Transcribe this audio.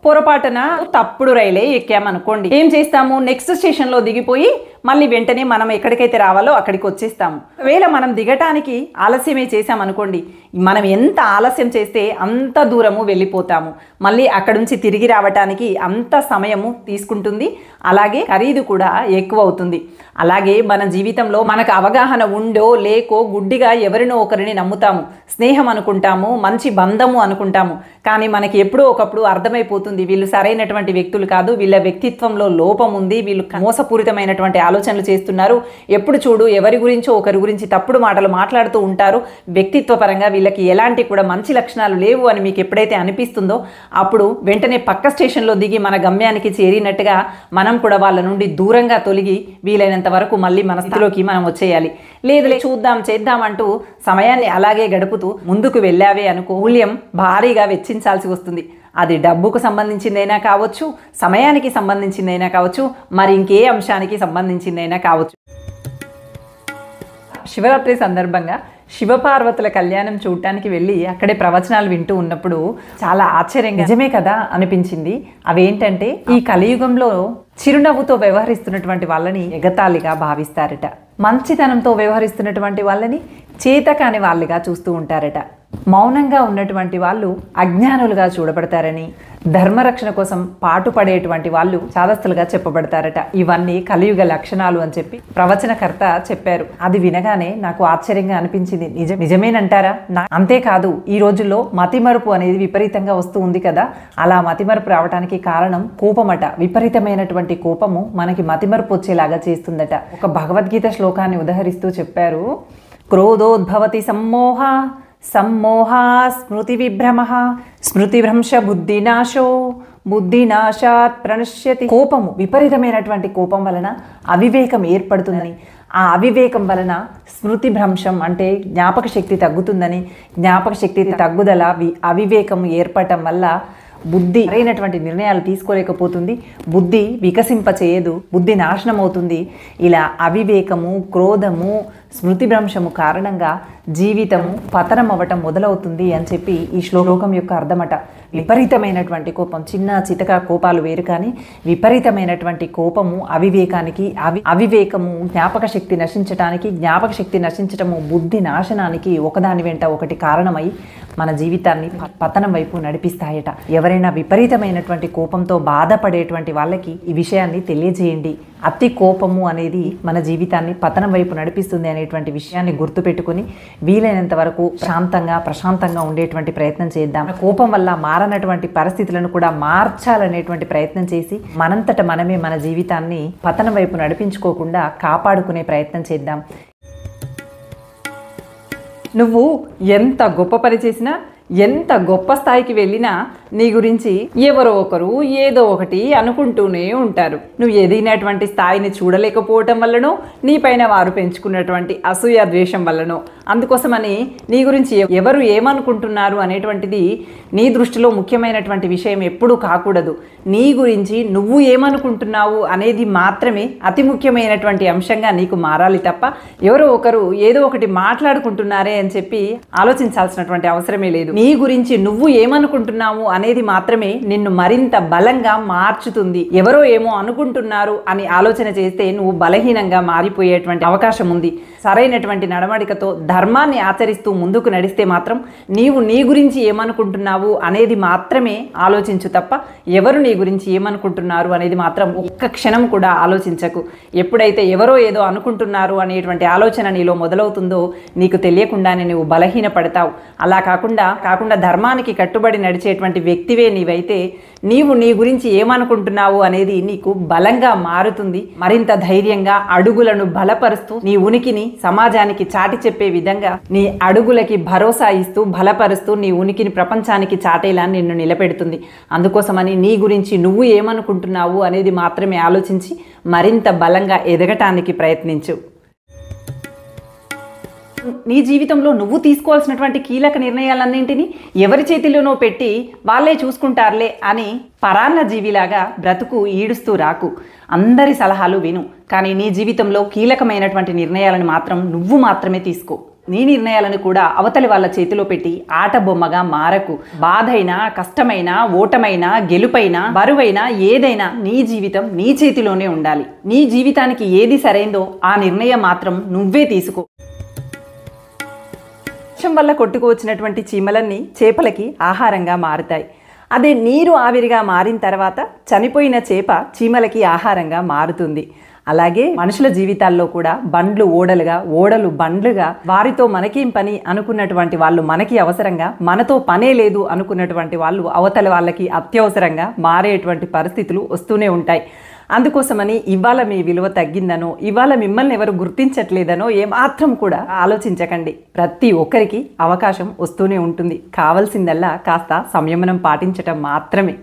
పొరపాటున తప్పుడు రైలే ఎక్కామనుకోండి, ఏం చేస్తాము? నెక్స్ట్ స్టేషన్లో దిగిపోయి మళ్ళీ వెంటనే మనం ఎక్కడికైతే రావాలో అక్కడికి వచ్చేస్తాము. ఒకవేళ మనం దిగటానికి ఆలస్యమే చేసామనుకోండి, మనం ఎంత ఆలస్యం చేస్తే అంత దూరము వెళ్ళిపోతాము. మళ్ళీ అక్కడి నుంచి తిరిగి రావటానికి అంత సమయము తీసుకుంటుంది, అలాగే ఖరీదు కూడా ఎక్కువ అవుతుంది. అలాగే మన జీవితంలో మనకు అవగాహన ఉండో లేకో గుడ్డిగా ఎవరినో ఒకరిని నమ్ముతాము, స్నేహం అనుకుంటాము, మంచి బంధము అనుకుంటాము. కానీ మనకి ఎప్పుడో ఒకప్పుడు అర్థమైపోతుంది వీళ్ళు సరైనటువంటి వ్యక్తులు కాదు, వీళ్ళ వ్యక్తిత్వంలో లోపం ఉంది, వీళ్ళు మోసపూరితమైనటువంటి ఆలోచనలు చేస్తున్నారు, ఎప్పుడు చూడు ఎవరి గురించో ఒకరి గురించి తప్పుడు మాటలు మాట్లాడుతూ ఉంటారు, వ్యక్తిత్వపరంగా వీళ్ళకి ఎలాంటి కూడా మంచి లక్షణాలు లేవు అని మీకు ఎప్పుడైతే అనిపిస్తుందో అప్పుడు వెంటనే పక్క స్టేషన్లో దిగి మన గమ్యానికి చేరినట్టుగా మనం కూడా వాళ్ళ నుండి దూరంగా తొలగి వీలైనంత వరకు మళ్ళీ మన స్థితిలోకి మనం వచ్చేయాలి. లేదులే చూద్దాం చేద్దాం అంటూ సమయాన్ని అలాగే గడుపుతూ ముందుకు వెళ్ళావే అనుకో, మూల్యం భారీగా వెచ్చించాల్సి వస్తుంది. అది డబ్బుకు సంబంధించిందైనా కావచ్చు, సమయానికి సంబంధించిందైనా కావచ్చు, మరి ఇంకే అంశానికి సంబంధించిందైనా కావచ్చు. శివరాత్రి సందర్భంగా శివపార్వతుల కళ్యాణం చూడటానికి వెళ్ళి అక్కడే ప్రవచనాలు వింటూ ఉన్నప్పుడు చాలా ఆశ్చర్యంగా నిజమే కదా అనిపించింది. అవేంటంటే, ఈ కలియుగంలో చిరునవ్వుతో వ్యవహరిస్తున్నటువంటి వాళ్ళని ఎగతాళిగా భావిస్తారట, మంచితనంతో వ్యవహరిస్తున్నటువంటి వాళ్ళని చేతకాని వాళ్ళుగా చూస్తూ ఉంటారట, మౌనంగా ఉన్నటువంటి వాళ్ళు అజ్ఞానులుగా చూడబడతారని, ధర్మరక్షణ కోసం పాటుపడేటువంటి వాళ్ళు చాదస్తులుగా చెప్పబడతారట. ఇవన్నీ కలియుగ లక్షణాలు అని చెప్పి ప్రవచనకర్త చెప్పారు. అది వినగానే నాకు ఆశ్చర్యంగా అనిపించింది. నిజమేనంటారా? అంతేకాదు, ఈ రోజుల్లో మతిమరుపు అనేది విపరీతంగా వస్తూ ఉంది కదా, అలా మతిమరుపు రావడానికి కారణం కోపమట. విపరీతమైనటువంటి కోపము మనకి మతిమరుపు వచ్చేలాగా చేస్తుందట. ఒక భగవద్గీత శ్లోకాన్ని ఉదహరిస్తూ చెప్పారు, క్రోధోద్భవతి సమ్మోహ, సమ్మోహా స్మృతి విభ్రమ, స్మృతిభ్రంశ బుద్ధినాశో, బుద్ధినాశాత్ ప్రణశ్యతి. కోపము, విపరీతమైనటువంటి కోపం వలన అవివేకం ఏర్పడుతుందని, ఆ అవివేకం వలన స్మృతి భ్రంశం అంటే జ్ఞాపక శక్తి తగ్గుతుందని, జ్ఞాపక శక్తి తగ్గుదల అవివేకం ఏర్పడటం వల్ల బుద్ధి సరైనటువంటి నిర్ణయాలు తీసుకోలేకపోతుంది, బుద్ధి వికసింపచేయదు, బుద్ధి నాశనం అవుతుంది. ఇలా అవివేకము, క్రోధము, స్మృతి భ్రంశము కారణంగా జీవితము పతనం అవ్వటం మొదలవుతుంది అని చెప్పి ఈ శ్లోకం యొక్క అర్థమట. విపరీతమైనటువంటి కోపం, చిన్న చితక కోపాలు వేరు, కానీ విపరీతమైనటువంటి కోపము అవివేకానికి, అవివేకము జ్ఞాపక శక్తి నశించటానికి, జ్ఞాపక శక్తి నశించటము బుద్ధి నాశనానికి ఒకదాని వెంట ఒకటి కారణమై మన జీవితాన్ని పతనం వైపు నడిపిస్తాయట. ఎవరైనా విపరీతమైనటువంటి కోపంతో బాధపడేటువంటి వాళ్ళకి ఈ విషయాన్ని తెలియజేయండి. అతి కోపము అనేది మన జీవితాన్ని పతనం వైపు నడిపిస్తుంది అనేటువంటి విషయాన్ని గుర్తుపెట్టుకుని వీలైనంత వరకు ప్రశాంతంగా ఉండేటువంటి ప్రయత్నం చేద్దాం. కోపం వల్ల మారనటువంటి పరిస్థితులను కూడా మార్చాలనేటువంటి ప్రయత్నం చేసి మనంతట మనమే మన జీవితాన్ని పతనం వైపు నడిపించుకోకుండా కాపాడుకునే ప్రయత్నం చేద్దాం. నువ్వు ఎంత గొప్ప పని చేసినా, ఎంత గొప్ప స్థాయికి వెళ్ళినా నీ గురించి ఎవరో ఒకరు ఏదో ఒకటి అనుకుంటూనే ఉంటారు. నువ్వు ఎదిగినటువంటి స్థాయిని చూడలేకపోవటం వల్లనో, నీపైన వారు పెంచుకున్నటువంటి అసూయ ద్వేషం వల్లనో. అందుకోసమని నీ గురించి ఎవరు ఏమనుకుంటున్నారు అనేటువంటిది నీ దృష్టిలో ముఖ్యమైనటువంటి విషయం ఎప్పుడూ కాకూడదు. నీ గురించి నువ్వు ఏమనుకుంటున్నావు అనేది మాత్రమే అతి ముఖ్యమైనటువంటి అంశంగా నీకు మారాలి తప్ప ఎవరో ఒకరు ఏదో ఒకటి మాట్లాడుకుంటున్నారే అని చెప్పి ఆలోచించాల్సినటువంటి అవసరమే లేదు. నీ గురించి నువ్వు ఏమనుకుంటున్నావు అనేది మాత్రమే నిన్ను మరింత బలంగా మార్చుతుంది. ఎవరో ఏమో అనుకుంటున్నారు అని ఆలోచన చేస్తే నువ్వు బలహీనంగా మారిపోయేటువంటి అవకాశం ఉంది. సరైనటువంటి నడవడికతో ధర్మాన్ని ఆచరిస్తూ ముందుకు నడిస్తే మాత్రం నీవు నీ గురించి ఏమనుకుంటున్నావు అనేది మాత్రమే ఆలోచించు తప్ప ఎవరు నీ గురించి ఏమనుకుంటున్నారు అనేది మాత్రం ఒక్క క్షణం కూడా ఆలోచించకు. ఎప్పుడైతే ఎవరో ఏదో అనుకుంటున్నారు అనేటువంటి ఆలోచన నీలో మొదలవుతుందో నీకు తెలియకుండానే నువ్వు బలహీన పడతావు. అలా కాకుండా ధర్మానికి కట్టుబడి నడిచేటువంటి వ్యక్తివే నీవైతే నీవు నీ గురించి ఏమనుకుంటున్నావు అనేది నీకు బలంగా మారుతుంది. మరింత ధైర్యంగా అడుగులను బలపరుస్తూ నీ ఉనికిని సమాజానికి చాటి చెప్పే విధంగా నీ అడుగులకి భరోసా ఇస్తూ బలపరుస్తూ నీ ఉనికిని ప్రపంచానికి చాటేలా నిన్ను నిలబెడుతుంది. అందుకోసమని నీ గురించి నువ్వు ఏమనుకుంటున్నావు అనేది మాత్రమే ఆలోచించి మరింత బలంగా ఎదగటానికి ప్రయత్నించు. నీ జీవితంలో నువ్వు తీసుకోవాల్సినటువంటి కీలక నిర్ణయాలన్నింటినీ ఎవరి చేతిలోనో పెట్టి వాళ్ళే చూసుకుంటారులే అని పరాన్న జీవిలాగా బ్రతుకు ఈడుస్తూ రాకు. అందరి సలహాలు విను, కానీ నీ జీవితంలో కీలకమైనటువంటి నిర్ణయాలను మాత్రం నువ్వు మాత్రమే తీసుకో. నీ నిర్ణయాలను కూడా అవతలి వాళ్ళ చేతిలో పెట్టి ఆట బొమ్మగా మారకు. బాధైనా, కష్టమైనా, ఓటమైనా, గెలుపైనా, బరువైనా ఏదైనా నీ జీవితం నీ చేతిలోనే ఉండాలి. నీ జీవితానికి ఏది సరైందో ఆ నిర్ణయం మాత్రం నువ్వే తీసుకో. వర్షం వల్ల కొట్టుకువచ్చినటువంటి చీమలన్నీ చేపలకి ఆహారంగా మారుతాయి. అదే నీరు ఆవిరిగా మారిన తర్వాత చనిపోయిన చేప చీమలకి ఆహారంగా మారుతుంది. అలాగే మనుషుల జీవితాల్లో కూడా బండ్లు ఓడలుగా, ఓడలు బండ్లుగా, వారితో మనకేం పని అనుకున్నటువంటి వాళ్ళు మనకి అవసరంగా, మనతో పనే లేదు అనుకున్నటువంటి వాళ్ళు అవతల వాళ్ళకి అత్యవసరంగా మారేటువంటి పరిస్థితులు వస్తూనే ఉంటాయి. అందుకోసమని ఇవాళ మీ విలువ తగ్గిందనో, ఇవాళ మిమ్మల్ని ఎవరు గుర్తించట్లేదనో ఏమాత్రం కూడా ఆలోచించకండి. ప్రతి ఒక్కరికి అవకాశం వస్తూనే ఉంటుంది. కావాల్సిందల్లా కాస్త సంయమనం పాటించటం మాత్రమే.